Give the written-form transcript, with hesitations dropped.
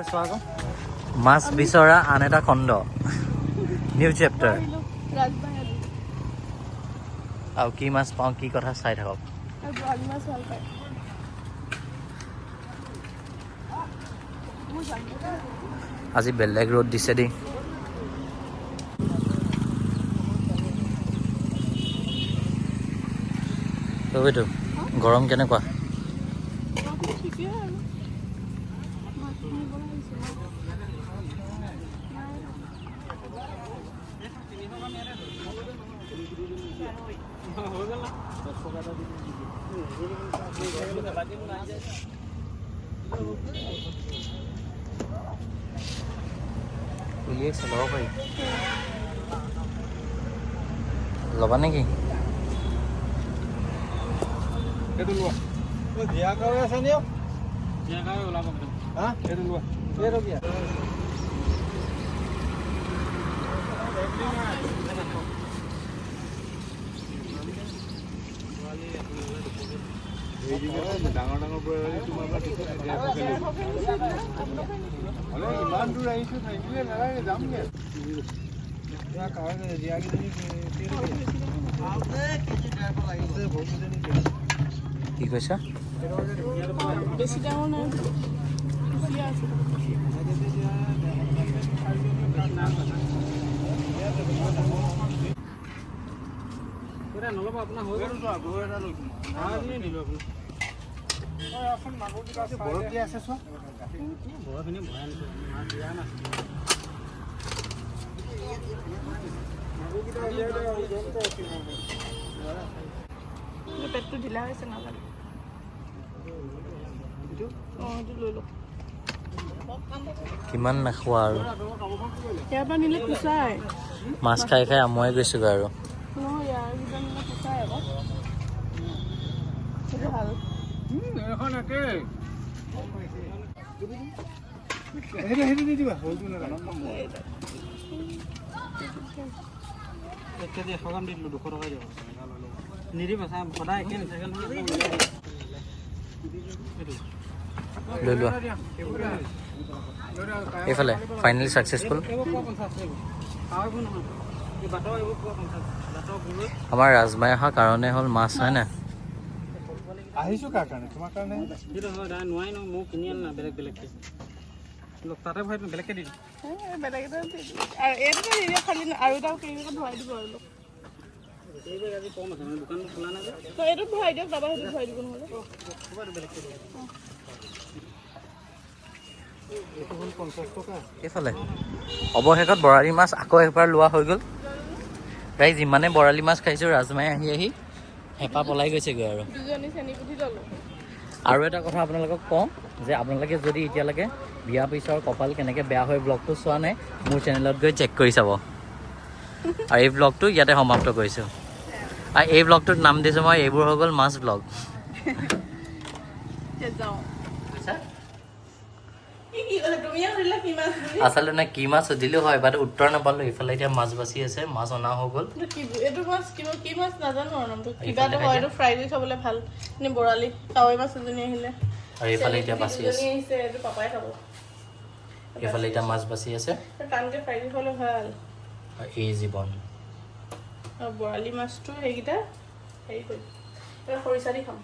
মাছ বিচৰা আন এটা খণ্ড নিউ চেপ্টাৰ আৰু কি মাছ পাওঁ কি কথা চাই থাকক আজি বেলেগ ৰ'দ দিছে দেই এইটো গৰম কেনেকুৱা চলাব পাৰি ল'বা নেকি এইটো লোৱা জিয়া কাৱে আছে নিও জিয়া কাৱে ওলাব হা এইটো লোৱা এইটো কি ডাঙৰ ডাঙৰ বৰালি তোমাৰ ইমান দূৰ আহিছো থাকিলে নালাগে যামগে কি কৈছা বেছি ডাঙৰ নাই নল'ব আপোনাৰ হৈ গ'ল নিলো আপুনি বৰফ দিয়া আছে চোৱা বৰফখিনি ভৰাই আনিছো মাছ দিয়া নাছিল পেটটো ঢিলা হৈছে নালাগে কিমান নাখোৱা আৰু ইয়াৰ পৰা নিলে পোচাই মাছ খাই খাই আমুৱাই গৈছোগৈ আৰু নহয় ইয়াৰ কিবা নিলে পোচাই আকৌ সেইটো ভাল এখন একে হেৰি দি দিবা হয়তো একে দিয়ে সকাম দি দিলোঁ 200 টকা দিব নিদিবা চাম সদায় একে নাথাকে লৈ লোৱা এইফালে ফাইনেলি ছাকচেছফুল আমাৰ ৰাজমাই অহা কাৰণে হ'ল মাছ হয় না আহিছোঁ কাৰ কাৰণে তোমাৰ কাৰণে সেইটো হয় নোৱাৰি ন মোক কিনি আন না বেলেগ বেলেগকৈ তাতে ভৰাই বেলেগকৈ দি দিম বেলেগ এটা এইটোকে দি দিয়া খালি আৰু এটা কেৰিবেগত ভৰাই দিব আৰু আজি কম আছে মানে দোকানটো খোলা নাই যে এইটোত ভৰাই দিয়ক দাদা সেইটো ভৰাই দিব নহ'লে বেলেগকৈ দিম এইটো হ'ল 50 টকা এইফালে অৱশেষত বৰালি মাছ আকৌ এবাৰ লোৱা হৈ গ'ল প্ৰায় যিমানে বৰালি মাছ খাইছোঁ ৰাজমাই আহি আহি হেঁপাহ পলাই গৈছেগৈ আৰু আৰু এটা কথা আপোনালোকক কওঁ যে আপোনালোকে যদি এতিয়ালৈকে বিয়া পিছৰ কপাল কেনেকৈ বেয়া হয় ব্লগটো চোৱা নাই মোৰ চেনেলত গৈ চেক কৰি চাব আৰু এই ব্লগটো ইয়াতে সমাপ্ত কৰিছোঁ আৰু এই ব্লগটোৰ নাম দিছোঁ মই এইবোৰ হৈ গ'ল মাছ ব্লগ আচলতে নে কি মাছ সুধিলেও হয় বাট উত্তৰ নাপালোঁ ইফালে এতিয়া মাছ বাচি আছে মাছ অনা হৈ গ'ল এইটো মাছ কি মাছ নাজানো আৰু নামটো কিবা এটা হয় এইটো ফ্ৰাই কৰি খাবলৈ ভাল এনে বৰালি কাৱৈ মাছ এজনী আহিলে আৰু এইফালে এতিয়া বাচি আছে এইটো পাপাই খাব এইফালে এতিয়া মাছ বাচি আছে টানকৈ ফ্ৰাই কৰি খাবলৈ ভাল আৰু এই জীৱন আৰু বৰালি মাছটো সেইকেইটা হেৰি কৰি খৰিচা দি খাম